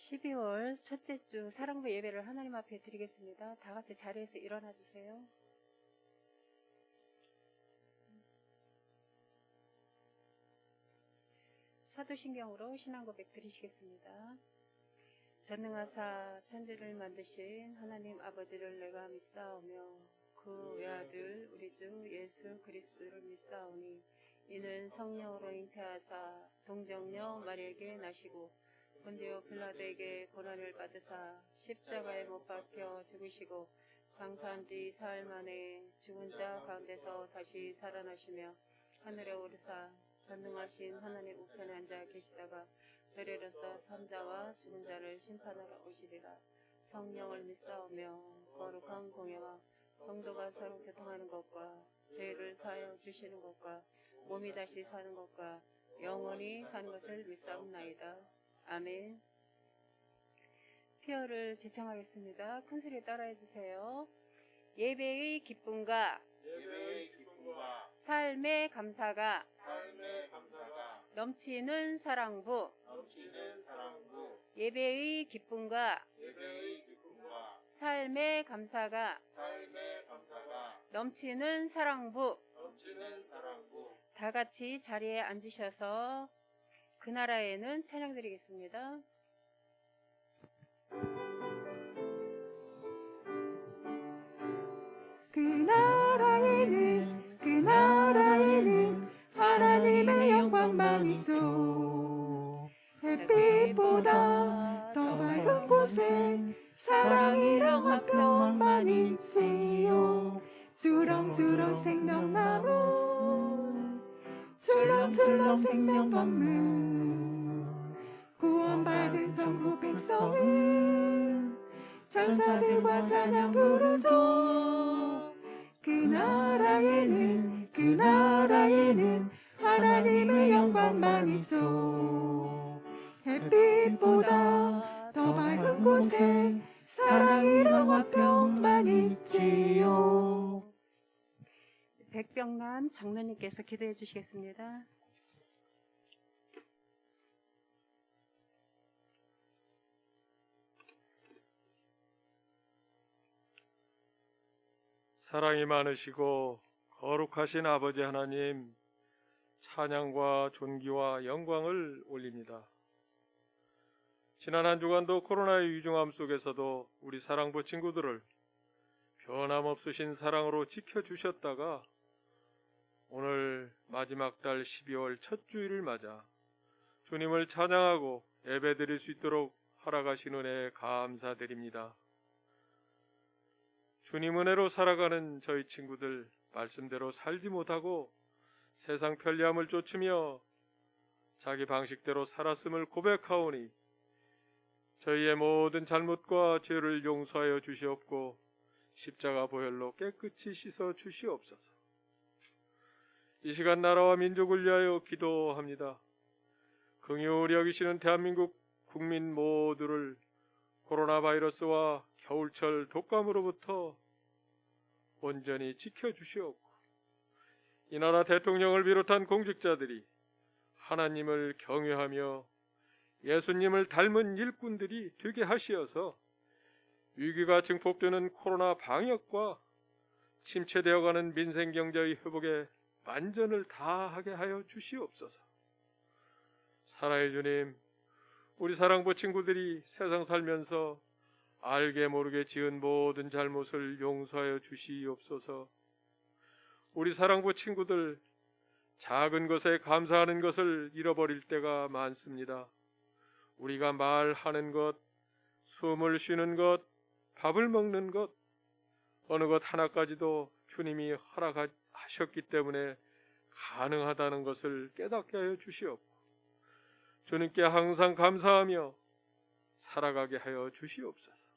12월 첫째 주 사랑부 예배를 하나님 앞에 드리겠습니다. 다 같이 자리에서 일어나 주세요. 사도신경으로 신앙 고백 드리시겠습니다. 전능하사 천지를 만드신 하나님 아버지를 내가 믿사오며 그 외아들 우리 주 예수 그리스도를 믿사오니 이는 성령으로 잉태하사 동정녀 마리아에게 나시고 본디오 빌라도에게 고난을 받으사 십자가에 못 박혀 죽으시고 장사한 지 사흘 만에 죽은 자 가운데서 다시 살아나시며 하늘에 오르사 전능하신 하나님 우편에 앉아 계시다가 저리로서 산자와 죽은 자를 심판하러 오시리라. 성령을 믿사오며 거룩한 공예와 성도가 서로 교통하는 것과 죄를 사하여 주시는 것과 몸이 다시 사는 것과 영원히 사는 것을 믿사옵나이다. 아멘. 피어를 제청하겠습니다. 큰 소리 따라해 주세요. 예배의 기쁨과 삶의 감사가 넘치는 사랑부 예배의 기쁨과 삶의 감사가 넘치는 사랑부 다 같이 자리에 앉으셔서 그 나라에는 찬양 드리겠습니다. 그 나라에는 하나님의 영광만 있죠. 햇빛보다 더 밝은 곳에 사랑이랑 화평만 있지요. 주렁주렁 생명나무 출렁출렁 생명방문 구원받은 전국 백성은 천사들과 찬양 부르죠. 그 나라에는 하나님의 영광만 있죠. 햇빛보다 더 밝은 곳에 사랑이랑 화평만 있지요. 백병남 장로님께서 기도해 주시겠습니다. 사랑이 많으시고 거룩하신 아버지 하나님, 찬양과 존귀와 영광을 올립니다. 지난 한 주간도 코로나의 위중함 속에서도 우리 사랑부 친구들을 변함없으신 사랑으로 지켜주셨다가 오늘 마지막 달 12월 첫 주일을 맞아 주님을 찬양하고 예배드릴 수 있도록 허락하신 은혜에 감사드립니다. 주님 은혜로 살아가는 저희 친구들 말씀대로 살지 못하고 세상 편리함을 쫓으며 자기 방식대로 살았음을 고백하오니 저희의 모든 잘못과 죄를 용서하여 주시옵고 십자가 보혈로 깨끗이 씻어 주시옵소서. 이 시간 나라와 민족을 위하여 기도합니다. 긍휼히 여기시는 대한민국 국민 모두를 코로나 바이러스와 겨울철 독감으로부터 온전히 지켜주시옵고 이 나라 대통령을 비롯한 공직자들이 하나님을 경외하며 예수님을 닮은 일꾼들이 되게 하시어서 위기가 증폭되는 코로나 방역과 침체되어가는 민생경제의 회복에 만전을 다하게 하여 주시옵소서. 사랑의 주님, 우리 사랑부 친구들이 세상 살면서 알게 모르게 지은 모든 잘못을 용서하여 주시옵소서. 우리 사랑부 친구들 작은 것에 감사하는 것을 잃어버릴 때가 많습니다. 우리가 말하는 것, 숨을 쉬는 것, 밥을 먹는 것, 어느 것 하나까지도 주님이 허락하셨기 때문에 가능하다는 것을 깨닫게 하여 주시옵고 주님께 항상 감사하며 살아가게 하여 주시옵소서.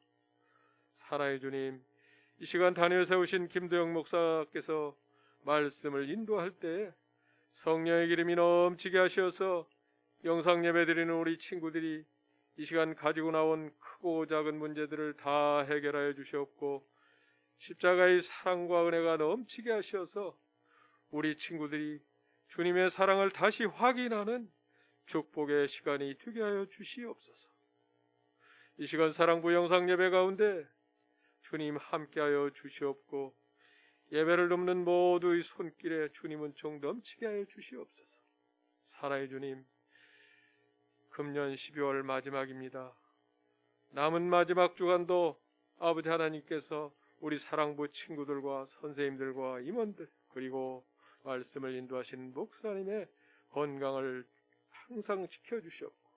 사랑의 주님, 이 시간 단위에 세우신 김도영 목사께서 말씀을 인도할 때 성령의 기름이 넘치게 하셔서 영상 예배 드리는 우리 친구들이 이 시간 가지고 나온 크고 작은 문제들을 다 해결하여 주시옵고 십자가의 사랑과 은혜가 넘치게 하셔서 우리 친구들이 주님의 사랑을 다시 확인하는 축복의 시간이 되게 하여 주시옵소서. 이 시간 사랑부 영상 예배 가운데 주님 함께하여 주시옵고 예배를 돕는 모두의 손길에 주님은 총 넘치게 하여 주시옵소서. 사랑의 주님, 금년 12월 마지막입니다. 남은 마지막 주간도 아버지 하나님께서 우리 사랑부 친구들과 선생님들과 임원들 그리고 말씀을 인도하시는 목사님의 건강을 항상 지켜주시옵고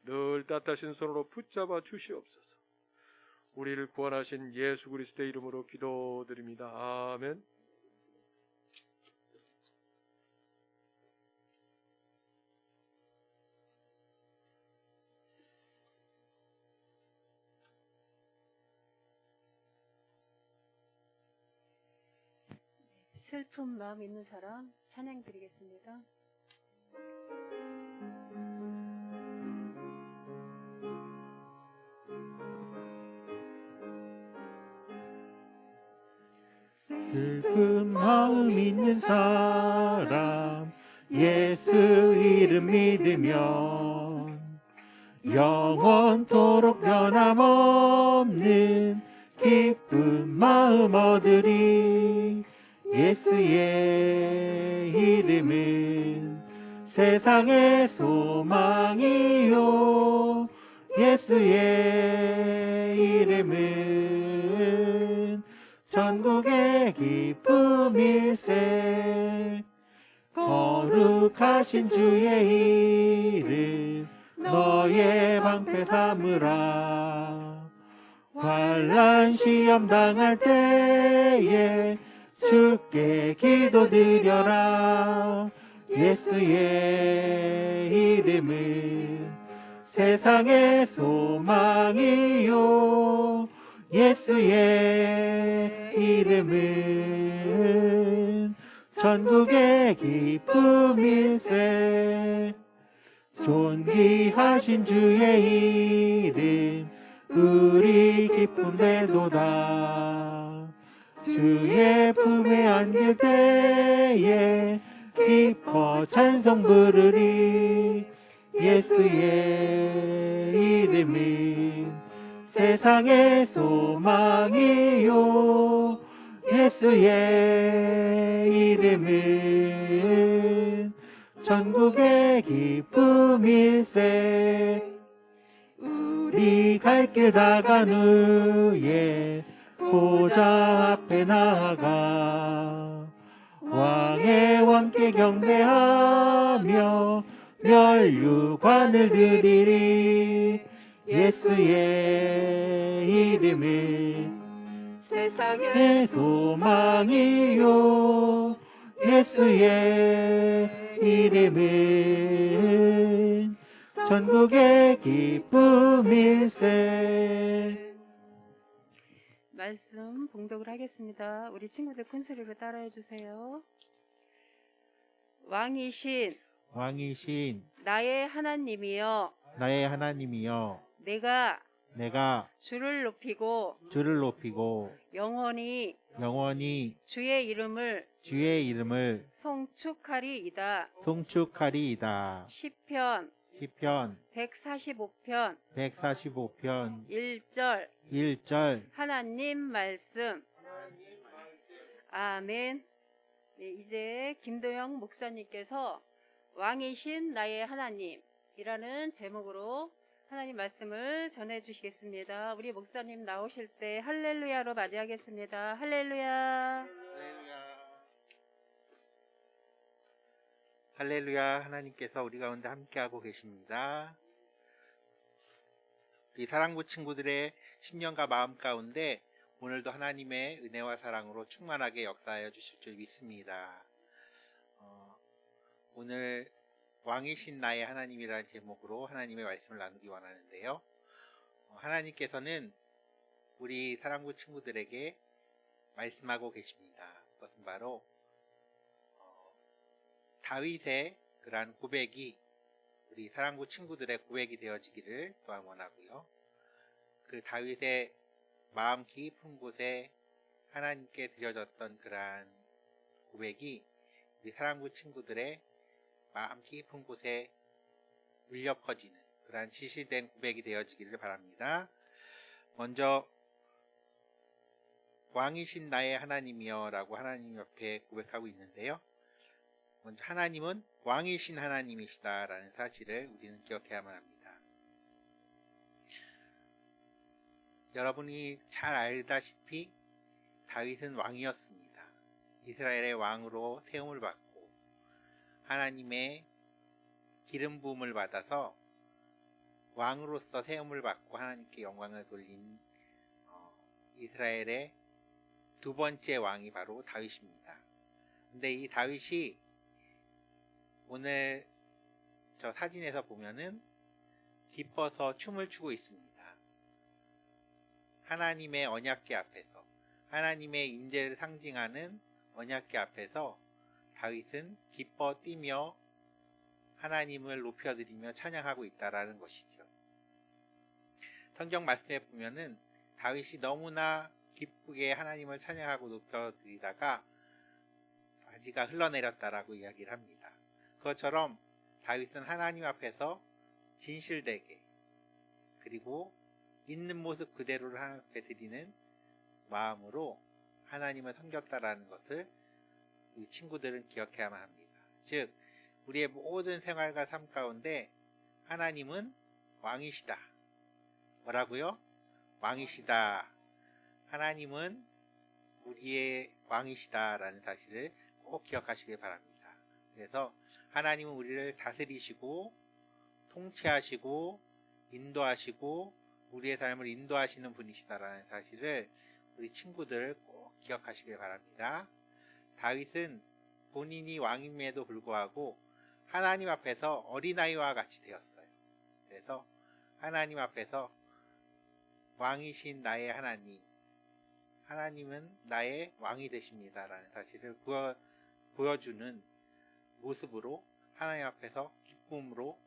늘 따뜻하신 손으로 붙잡아 주시옵소서. 우리를 구원하신 예수 그리스도의 이름으로 기도드립니다. 아멘. 슬픈 마음 있는 사람 찬양 드리겠습니다. 슬픈 마음 있는 사람 예수 이름 믿으면 영원토록 변함없는 기쁜 마음 얻으리. 예수의 이름은 세상의 소망이요 예수의 이름은 전국의 기쁨일세. 거룩하신 주의 이름 너의 방패 삼으라. 환난 시험 당할 때에 주께 기도드려라. 예수의 이름은 세상의 소망이요 예수의 이름은 전국의 기쁨일세. 존귀하신 주의 이름 우리 기쁨 되도다. 주의 품에 안길 때에 기뻐 찬송 부르리. 예수의 이름은 세상의 소망이요 예수의 이름은 전국의 기쁨일세. 우리 갈 길 다간 후에 보좌 앞에 나아가 왕의 왕께 경배하며 면류관을 드리리. 예수의 이름은 세상의 소망이요 예수의 이름은 전국의 기쁨일세. 말씀 봉독을 하겠습니다. 우리 친구들 큰 소리로 따라해 주세요. 왕이신 나의 하나님이여 하나님이여 내가 내가 주를 높이고 주를 높이고 영원히 주의 이름을 송축하리이다. 송축하리이다. 시편 145편 1절 1절 하나님 말씀. 아멘. 네, 이제 김도영 목사님께서 왕이신 나의 하나님이라는 제목으로 하나님 말씀을 전해주시겠습니다. 우리 목사님 나오실 때 할렐루야로 맞이하겠습니다. 할렐루야. 할렐루야. 하나님께서 우리 가운데 함께하고 계십니다. 우리 사랑부 친구들의 심령과 마음 가운데 오늘도 하나님의 은혜와 사랑으로 충만하게 역사하여 주실 줄 믿습니다. 오늘 왕이신 나의 하나님이라는 제목으로 하나님의 말씀을 나누기 원하는데요. 하나님께서는 우리 사랑부 친구들에게 말씀하고 계십니다. 그것은 바로 다윗의 그러한 고백이 우리 사랑부 친구들의 고백이 되어지기를 또한 원하고요. 그 다윗의 마음 깊은 곳에 하나님께 드려졌던 그러한 고백이 우리 사랑부 친구들의 마음 깊은 곳에 울려 퍼지는 그러한 지시된 고백이 되어지기를 바랍니다. 먼저 왕이신 나의 하나님이여 라고 하나님 옆에 고백하고 있는데요. 먼저 하나님은 왕이신 하나님이시다 라는 사실을 우리는 기억해야만 합니다. 여러분이 잘 알다시피 다윗은 왕이었습니다. 이스라엘의 왕으로 세움을 받고 하나님의 기름 부음을 받아서 왕으로서 세움을 받고 하나님께 영광을 돌린 이스라엘의 두 번째 왕이 바로 다윗입니다. 근데 이 다윗이 오늘 저 사진에서 보면은 기뻐서 춤을 추고 있습니다. 하나님의 언약궤 앞에서, 하나님의 임재를 상징하는 언약궤 앞에서 다윗은 기뻐 뛰며 하나님을 높여드리며 찬양하고 있다라는 것이죠. 성경 말씀에 보면은 다윗이 너무나 기쁘게 하나님을 찬양하고 높여드리다가 바지가 흘러내렸다라고 이야기를 합니다. 그것처럼 다윗은 하나님 앞에서 진실되게 그리고 있는 모습 그대로를 하나님 앞에 드리는 마음으로 하나님을 섬겼다라는 것을 우리 친구들은 기억해야만 합니다. 즉 우리의 모든 생활과 삶 가운데 하나님은 왕이시다. 뭐라고요? 왕이시다. 하나님은 우리의 왕이시다라는 사실을 꼭 기억하시길 바랍니다. 그래서 하나님은 우리를 다스리시고 통치하시고 인도하시고 우리의 삶을 인도하시는 분이시다라는 사실을 우리 친구들 꼭 기억하시길 바랍니다. 다윗은 본인이 왕임에도 불구하고 하나님 앞에서 어린아이와 같이 되었어요. 그래서 하나님 앞에서 왕이신 나의 하나님, 하나님은 나의 왕이 되십니다라는 사실을 보여주는 모습으로 하나님 앞에서 기쁨으로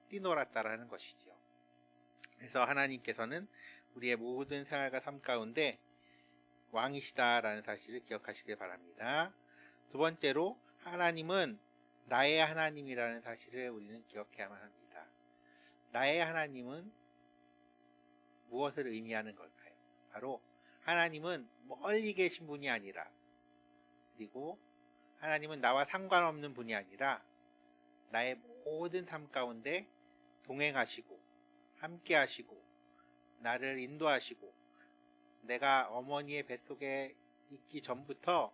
뛰놀았다라는 것이죠. 그래서 하나님께서는 우리의 모든 생활과 삶 가운데 왕이시다라는 사실을 기억하시길 바랍니다. 두 번째로 하나님은 나의 하나님이라는 사실을 우리는 기억해야만 합니다. 나의 하나님은 무엇을 의미하는 걸까요? 바로 하나님은 멀리 계신 분이 아니라 그리고 하나님은 나와 상관없는 분이 아니라 나의 모든 삶 가운데 동행하시고 함께 하시고 나를 인도하시고 내가 어머니의 뱃속에 있기 전부터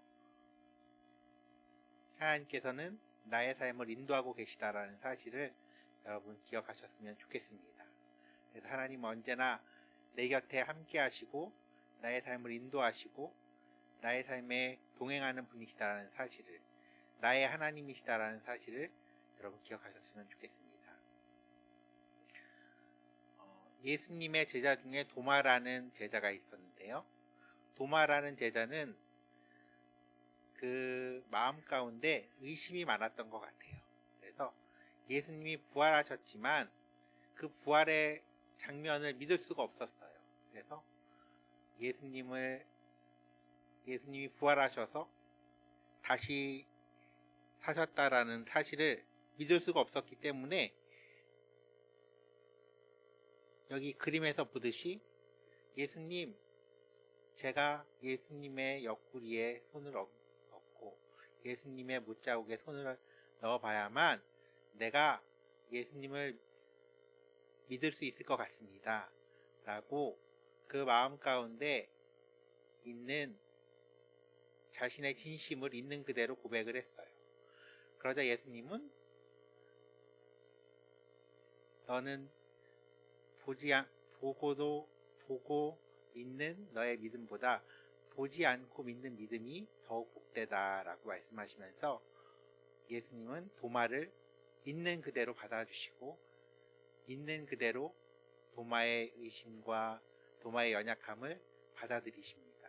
하나님께서는 나의 삶을 인도하고 계시다라는 사실을 여러분 기억하셨으면 좋겠습니다. 그래서 하나님은 언제나 내 곁에 함께 하시고 나의 삶을 인도하시고 나의 삶에 동행하는 분이시다라는 사실을 나의 하나님이시다라는 사실을 여러분 기억하셨으면 좋겠습니다. 예수님의 제자 중에 도마라는 제자가 있었는데요. 도마라는 제자는 그 마음 가운데 의심이 많았던 것 같아요. 그래서 예수님이 부활하셨지만 그 부활의 장면을 믿을 수가 없었어요. 그래서 예수님이 부활하셔서 다시 사셨다라는 사실을 믿을 수가 없었기 때문에 여기 그림에서 보듯이 예수님, 제가 예수님의 옆구리에 손을 얹고 예수님의 못자국에 손을 넣어봐야만 내가 예수님을 믿을 수 있을 것 같습니다. 라고 그 마음 가운데 있는 자신의 진심을 있는 그대로 고백을 했어요. 그러자 예수님은 너는 보고 믿는 너의 믿음보다 보지 않고 믿는 믿음이 더욱 복되다 라고 말씀하시면서 예수님은 도마를 있는 그대로 받아주시고 있는 그대로 도마의 의심과 도마의 연약함을 받아들이십니다.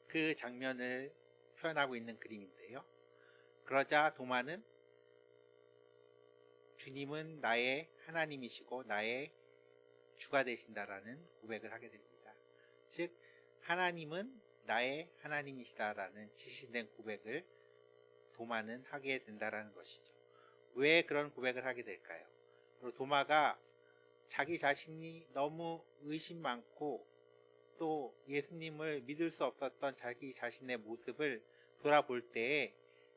그 장면을 표현하고 있는 그림인데요. 그러자 도마는 주님은 나의 하나님이시고 나의 주가 되신다라는 고백을 하게 됩니다. 즉 하나님은 나의 하나님이시다라는 지시된 고백을 도마는 하게 된다라는 것이죠. 왜 그런 고백을 하게 될까요? 도마가 자기 자신이 너무 의심 많고 또 예수님을 믿을 수 없었던 자기 자신의 모습을 돌아볼 때에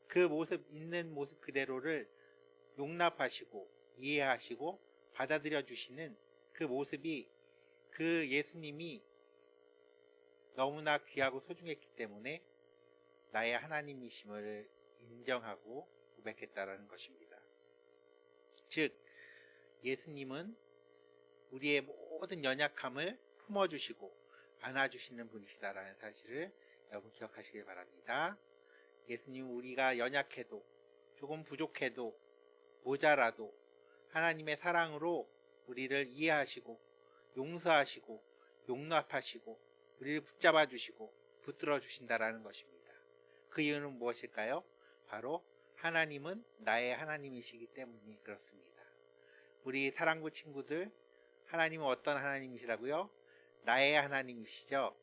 그 모습 있는 모습 그대로를 용납하시고 이해하시고 받아들여 주시는 그 모습이 그 예수님이 너무나 귀하고 소중했기 때문에 나의 하나님이심을 인정하고 고백했다라는 것입니다. 즉 예수님은 우리의 모든 연약함을 품어주시고 안아주시는 분이시다라는 사실을 여러분 기억하시길 바랍니다. 예수님은 우리가 연약해도 조금 부족해도 모자라도 하나님의 사랑으로 우리를 이해하시고 용서하시고 용납하시고 우리를 붙잡아 주시고 붙들어 주신다라는 것입니다. 그 이유는 무엇일까요? 바로 하나님은 나의 하나님이시기 때문이 그렇습니다. 우리 사랑부 친구들, 하나님은 어떤 하나님이시라고요? 나의 하나님이시죠.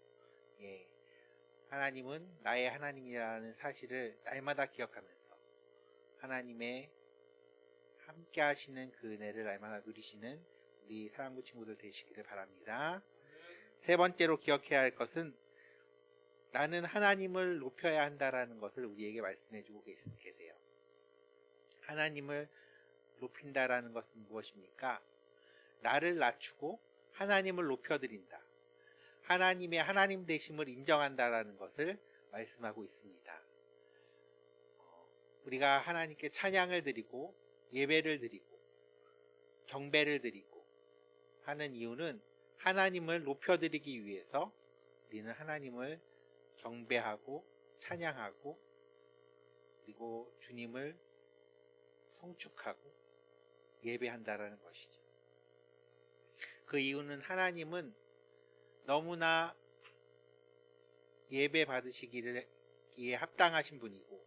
예, 하나님은 나의 하나님이라는 사실을 날마다 기억하면서 하나님의 함께 하시는 그 은혜를 날마다 누리시는 우리 사랑부 친구들 되시기를 바랍니다. 세 번째로 기억해야 할 것은 나는 하나님을 높여야 한다라는 것을 우리에게 말씀해 주고 계세요. 하나님을 높인다라는 것은 무엇입니까? 나를 낮추고 하나님을 높여드린다. 하나님의 하나님 되심을 인정한다라는 것을 말씀하고 있습니다. 우리가 하나님께 찬양을 드리고 예배를 드리고 경배를 드리고 하는 이유는 하나님을 높여드리기 위해서 우리는 하나님을 경배하고 찬양하고 그리고 주님을 송축하고 예배한다라는 것이죠. 그 이유는 하나님은 너무나 예배 받으시기에 합당하신 분이고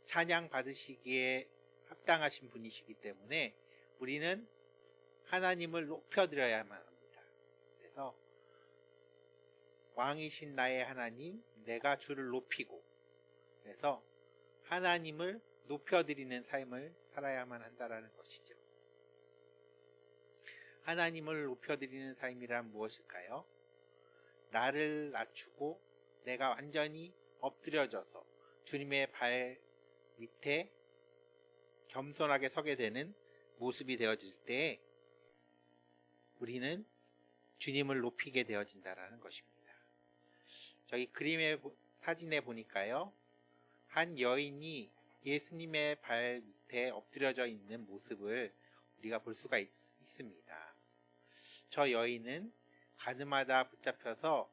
찬양 받으시기에 합당하신 분이시기 때문에 우리는 하나님을 높여드려야만 합니다. 그래서 왕이신 나의 하나님, 내가 주를 높이고 그래서 하나님을 높여드리는 삶을 살아야만 한다는 것이죠. 하나님을 높여드리는 삶이란 무엇일까요? 나를 낮추고 내가 완전히 엎드려져서 주님의 발 밑에 겸손하게 서게 되는 모습이 되어질 때 우리는 주님을 높이게 되어진다는 것입니다. 저희 그림의 사진에 보니까요, 한 여인이 예수님의 발 밑에 엎드려져 있는 모습을 우리가 볼 수가 있습니다. 저 여인은 가늠하다 붙잡혀서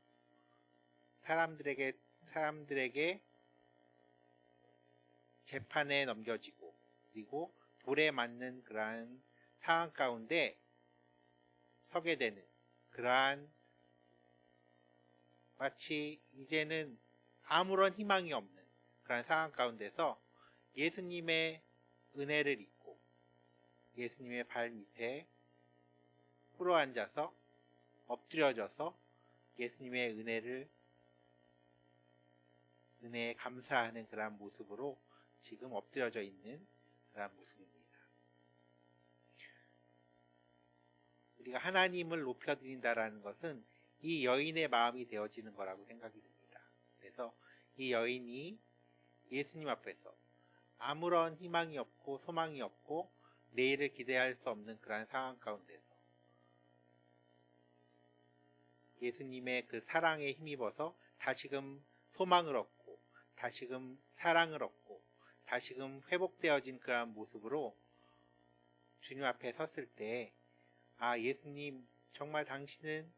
사람들에게 재판에 넘겨지고 그리고 돌에 맞는 그러한 상황 가운데 서게 되는 그러한 마치 이제는 아무런 희망이 없는 그러한 상황 가운데서 예수님의 은혜를 입고 예수님의 발 밑에 꿇어앉아서 엎드려져서 예수님의 은혜에 감사하는 그러한 모습으로 지금 엎드려져 있는 그러한 모습입니다. 우리가 하나님을 높여드린다라는 것은 이 여인의 마음이 되어지는 거라고 생각이 듭니다. 그래서 이 여인이 예수님 앞에서 아무런 희망이 없고 소망이 없고 내일을 기대할 수 없는 그러한 상황 가운데서 예수님의 그 사랑에 힘입어서 다시금 소망을 얻고 다시금 사랑을 얻고 다시금 회복되어진 그러한 모습으로 주님 앞에 섰을 때 예수님 정말 당신은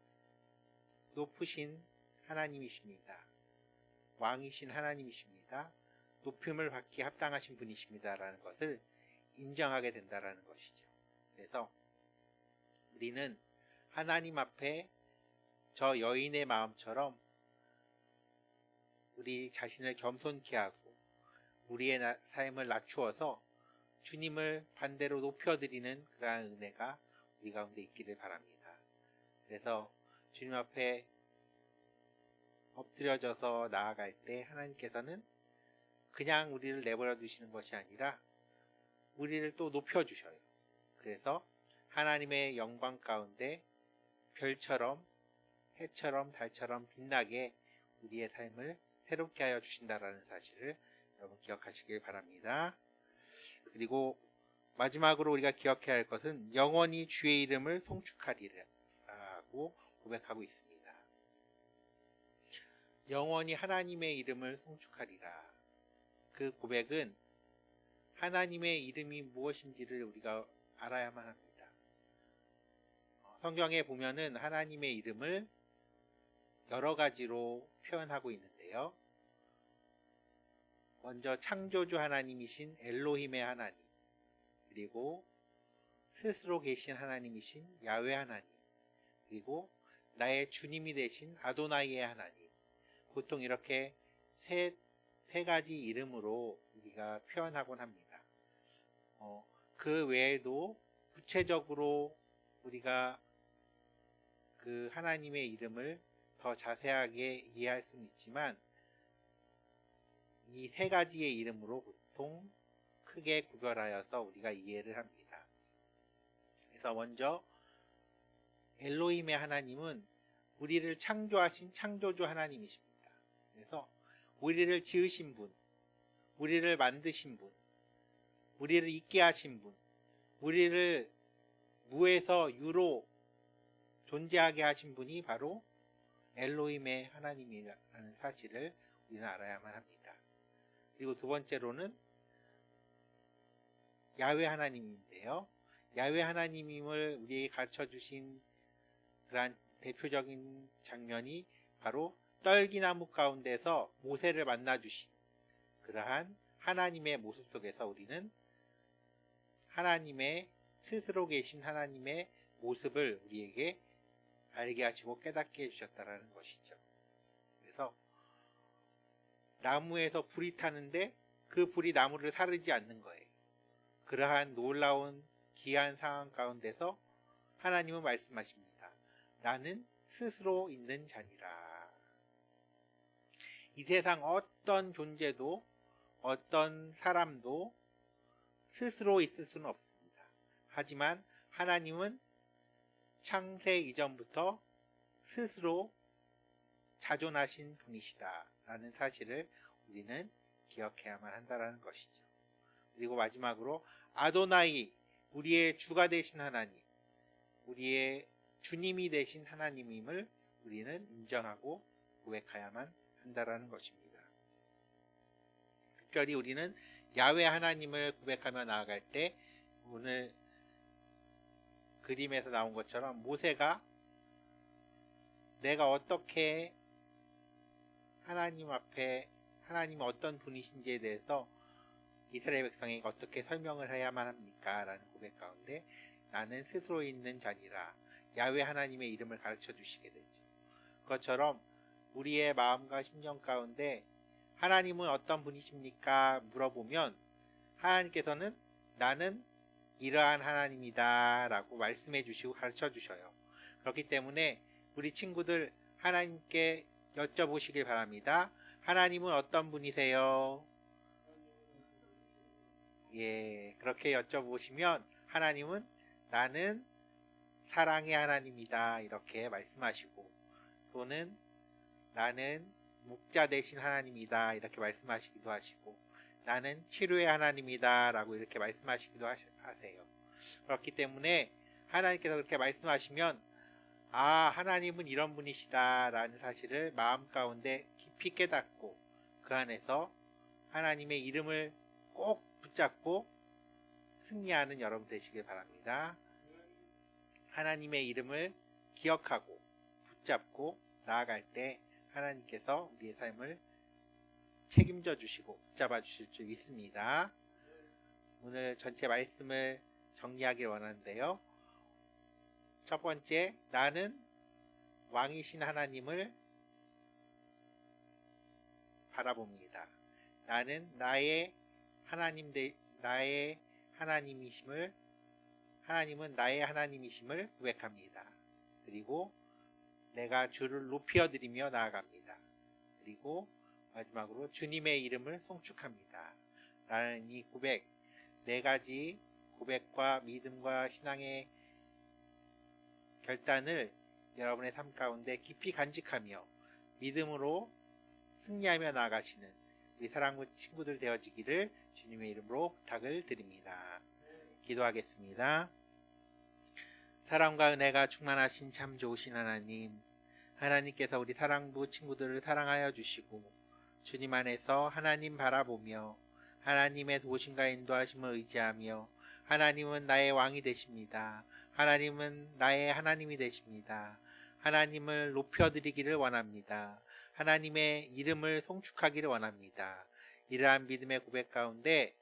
높으신 하나님이십니다. 왕이신 하나님이십니다. 높임을 받기 합당하신 분이십니다. 라는 것을 인정하게 된다라는 것이죠. 그래서 우리는 하나님 앞에 저 여인의 마음처럼 우리 자신을 겸손케 하고 우리의 삶을 낮추어서 주님을 반대로 높여드리는 그러한 은혜가 우리 가운데 있기를 바랍니다. 그래서 주님 앞에 엎드려져서 나아갈 때 하나님께서는 그냥 우리를 내버려 두시는 것이 아니라 우리를 또 높여주셔요. 그래서 하나님의 영광 가운데 별처럼 해처럼 달처럼 빛나게 우리의 삶을 새롭게 하여 주신다라는 사실을 여러분 기억하시길 바랍니다. 그리고 마지막으로 우리가 기억해야 할 것은 영원히 주의 이름을 송축하리라고 고백하고 있습니다. 영원히 하나님의 이름을 송축하리라. 그 고백은 하나님의 이름이 무엇인지를 우리가 알아야만 합니다. 성경에 보면은 하나님의 이름을 여러 가지로 표현하고 있는데요. 먼저 창조주 하나님이신 엘로힘의 하나님, 그리고 스스로 계신 하나님이신 야훼 하나님, 그리고 나의 주님이 되신 아도나이의 하나님. 보통 이렇게 세 가지 이름으로 우리가 표현하곤 합니다. 그 외에도 구체적으로 우리가 그 하나님의 이름을 더 자세하게 이해할 수는 있지만 이 세 가지의 이름으로 보통 크게 구별하여서 우리가 이해를 합니다. 그래서 먼저 엘로힘의 하나님은 우리를 창조하신 창조주 하나님이십니다. 그래서 우리를 지으신 분, 우리를 만드신 분, 우리를 있게 하신 분, 우리를 무에서 유로 존재하게 하신 분이 바로 엘로힘의 하나님이라는 사실을 우리는 알아야만 합니다. 그리고 두 번째로는 야훼 하나님인데요. 야훼 하나님임을 우리에게 가르쳐 주신 그러한 대표적인 장면이 바로 떨기나무 가운데서 모세를 만나 주신 그러한 하나님의 모습 속에서 우리는 하나님의 스스로 계신 하나님의 모습을 우리에게 알게 하시고 깨닫게 해주셨다라는 것이죠. 그래서 나무에서 불이 타는데 그 불이 나무를 사르지 않는 거예요. 그러한 놀라운 기이한 상황 가운데서 하나님은 말씀하십니다. 나는 스스로 있는 자니라. 이 세상 어떤 존재도 어떤 사람도 스스로 있을 수는 없습니다. 하지만 하나님은 창세 이전부터 스스로 자존하신 분이시다라는 사실을 우리는 기억해야만 한다는 것이죠. 그리고 마지막으로 아도나이, 우리의 주가 되신 하나님, 우리의 주님이 되신 하나님임을 우리는 인정하고 고백해야만 한다는 것입니다. 특별히 우리는 야훼 하나님을 고백하며 나아갈 때 오늘 그림에서 나온 것처럼 모세가 내가 어떻게 하나님 앞에 하나님이 어떤 분이신지에 대해서 이스라엘 백성에게 어떻게 설명을 해야만 합니까? 라는 고백 가운데 나는 스스로 있는 자니라 야훼 하나님의 이름을 가르쳐 주시게 되죠. 그것처럼 우리의 마음과 심령 가운데 하나님은 어떤 분이십니까? 물어보면 하나님께서는 나는 이러한 하나님이다 라고 말씀해 주시고 가르쳐 주셔요. 그렇기 때문에 우리 친구들 하나님께 여쭤보시길 바랍니다. 하나님은 어떤 분이세요? 예, 그렇게 여쭤보시면 하나님은 나는 사랑의 하나님이다 이렇게 말씀하시고, 또는 나는 목자 되신 하나님이다 이렇게 말씀하시기도 하시고, 나는 치료의 하나님이다 라고 이렇게 말씀하시기도 하세요. 그렇기 때문에 하나님께서 그렇게 말씀하시면 하나님은 이런 분이시다 라는 사실을 마음 가운데 깊이 깨닫고 그 안에서 하나님의 이름을 꼭 붙잡고 승리하는 여러분 되시길 바랍니다. 하나님의 이름을 기억하고 붙잡고 나아갈 때 하나님께서 우리의 삶을 책임져 주시고 붙잡아 주실 줄 믿습니다. 오늘 전체 말씀을 정리하길 원하는데요. 첫 번째, 나는 왕이신 하나님을 바라봅니다. 나는 나의 하나님이심을, 하나님은 나의 하나님이심을 고백합니다. 그리고 내가 주를 높여드리며 나아갑니다. 그리고 마지막으로 주님의 이름을 송축합니다. 라는 이 고백, 네 가지 고백과 믿음과 신앙의 결단을 여러분의 삶 가운데 깊이 간직하며 믿음으로 승리하며 나아가시는 우리 사랑하는 친구들 되어지기를 주님의 이름으로 부탁을 드립니다. 기도하겠습니다. 사랑과 은혜가 충만하신 참 좋으신 하나님, 하나님께서 우리 사랑부 친구들을 사랑하여 주시고 주님 안에서 하나님 바라보며 하나님의 도우심과 인도하심을 의지하며 하나님은 나의 왕이 되십니다. 하나님은 나의 하나님이 되십니다. 하나님을 높여드리기를 원합니다. 하나님의 이름을 송축하기를 원합니다. 이러한 믿음의 고백 가운데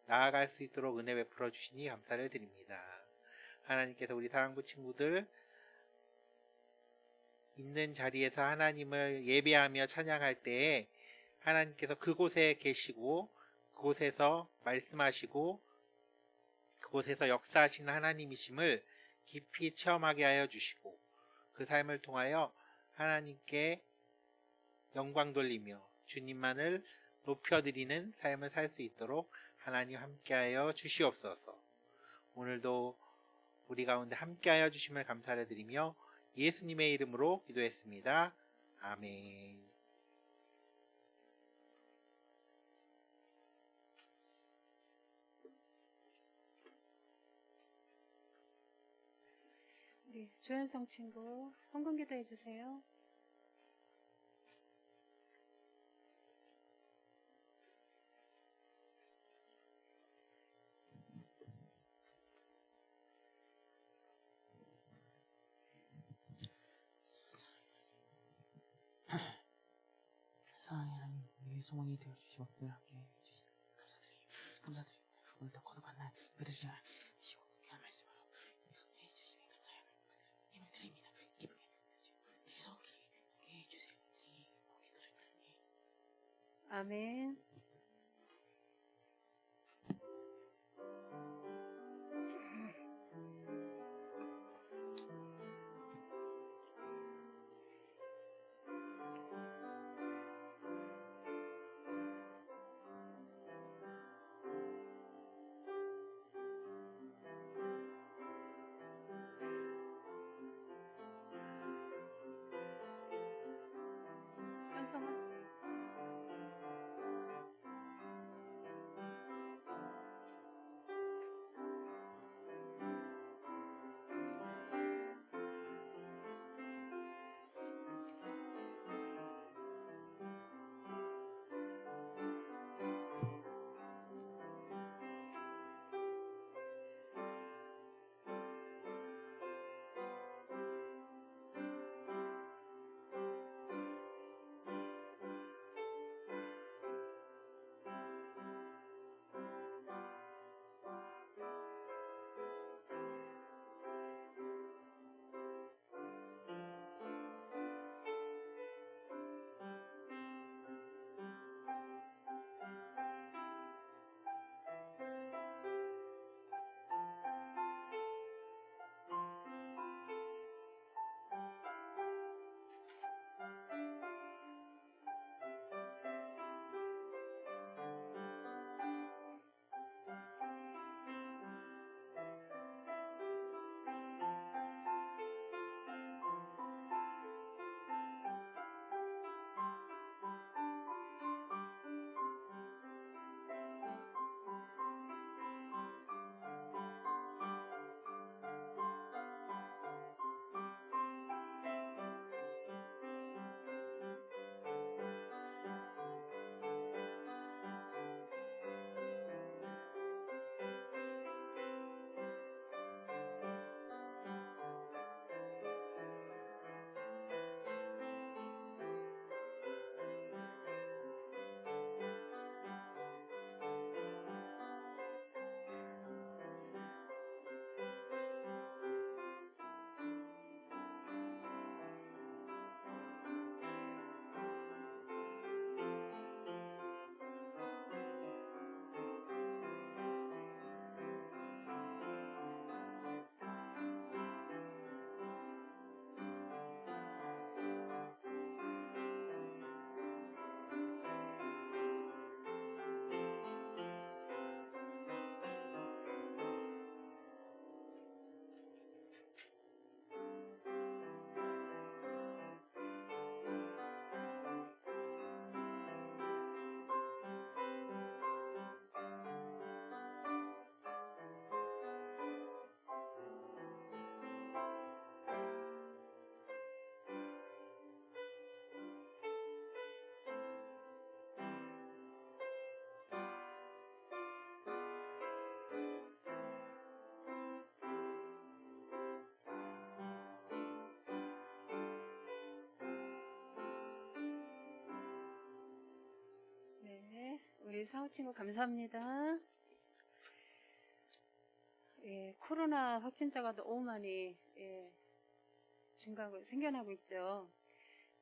나아갈 수 있도록 은혜 베풀어 주시니 감사를 드립니다. 하나님께서 우리 사랑부 친구들 있는 자리에서 하나님을 예배하며 찬양할 때에 하나님께서 그곳에 계시고 그곳에서 말씀하시고 그곳에서 역사하시는 하나님이심을 깊이 체험하게 하여 주시고 그 삶을 통하여 하나님께 영광 돌리며 주님만을 높여드리는 삶을 살 수 있도록 하나님 함께하여 주시옵소서. 오늘도 우리 가운데 함께하여 주심을 감사를 드리며 예수님의 이름으로 기도했습니다. 아멘. 우리 조현성 친구 헌금 기도해 주세요. 사랑의 하나님, 우리의 소망이 되어주시고 늘 함께 해주시니 감사드립니다. 오늘도 거룩한 날 믿으시라 시고 귀한 말씀으로 해주시니 감사합니다. 힘을 드립니다. 기쁘게 해주시고 계속 기쁘게 해주세요. 기도를 아멘. 현성아. 우리 사후 친구 감사합니다. 예, 코로나 확진자가 너무 많이 증가하고 생겨나고 있죠.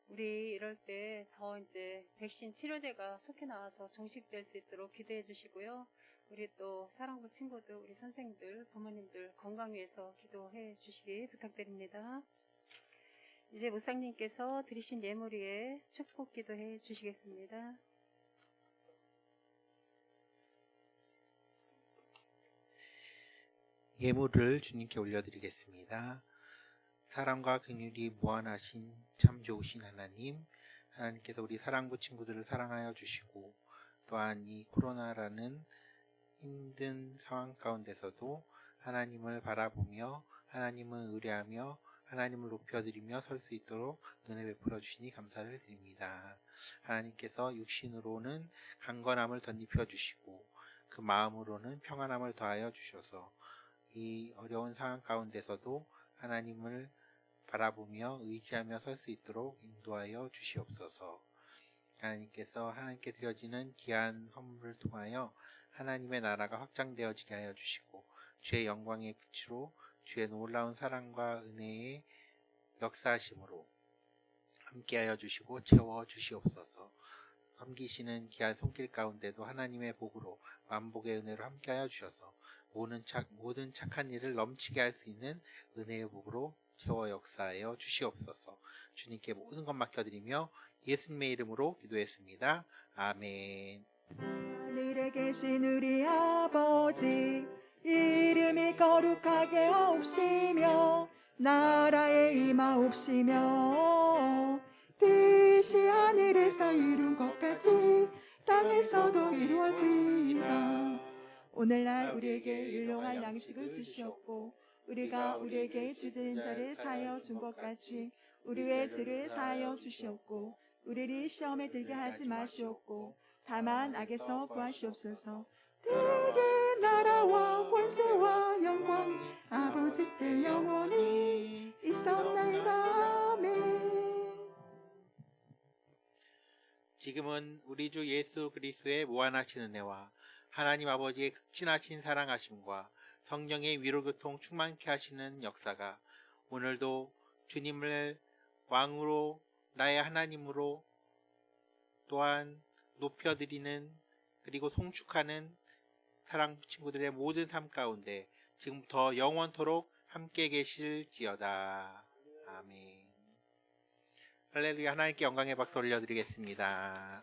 우리 이럴 때 더 이제 백신 치료제가 속히 나와서 종식될 수 있도록 기도해 주시고요. 우리 또 사랑부 친구들, 우리 선생님들, 부모님들 건강 위해서 기도해 주시기 부탁드립니다. 이제 목사님께서 드리신 예물 위에 축복 기도해 주시겠습니다. 예물을 주님께 올려드리겠습니다. 사랑과 긍휼이 무한하신 참 좋으신 하나님, 하나님께서 우리 사랑부 친구들을 사랑하여 주시고 또한 이 코로나라는 힘든 상황 가운데서도 하나님을 바라보며 하나님을 의뢰하며 하나님을 높여드리며 설 수 있도록 은혜 베풀어 주시니 감사를 드립니다. 하나님께서 육신으로는 강건함을 덧입혀 주시고 그 마음으로는 평안함을 더하여 주셔서 이 어려운 상황 가운데서도 하나님을 바라보며 의지하며 설 수 있도록 인도하여 주시옵소서. 하나님께서 하나님께 드려지는 귀한 헌물을 통하여 하나님의 나라가 확장되어지게 하여 주시고 주의 영광의 빛으로 주의 놀라운 사랑과 은혜의 역사하심으로 함께하여 주시고 채워 주시옵소서. 섬기시는 귀한 손길 가운데도 하나님의 복으로 만복의 은혜로 함께하여 주셔서 모든 착한 일을 넘치게 할 수 있는 은혜의 복으로 채워 역사하여 주시옵소서. 주님께 모든 것 맡겨드리며 예수님의 이름으로 기도했습니다. 아멘. 하늘에 계신 우리 아버지, 이름이 거룩하게 하옵시며 나라에 임하옵시며 뜻이 하늘에서 이룬 것 같이 땅에서도 이루어지이다. 오늘날 우리에게 일용할 양식을 주시옵고 우리가 우리에게 주진 자를 사하여 준 것 같이 우리의 죄를 사하여 주시옵고 우리를 시험에 들게 하지 마시옵고 다만 악에서 구하시옵소서. 대개 나라와 권세와 영광 아버지께 영원히 있사옵나이다. 아멘. 지금은 우리 주 예수 그리스도의 무한하신 은혜와 하나님 아버지의 극진하신 사랑하심과 성령의 위로교통 충만케 하시는 역사가 오늘도 주님을 왕으로 나의 하나님으로 또한 높여드리는 그리고 송축하는 사랑 친구들의 모든 삶 가운데 지금부터 영원토록 함께 계실지어다. 아멘. 할렐루야. 하나님께 영광의 박수 올려드리겠습니다.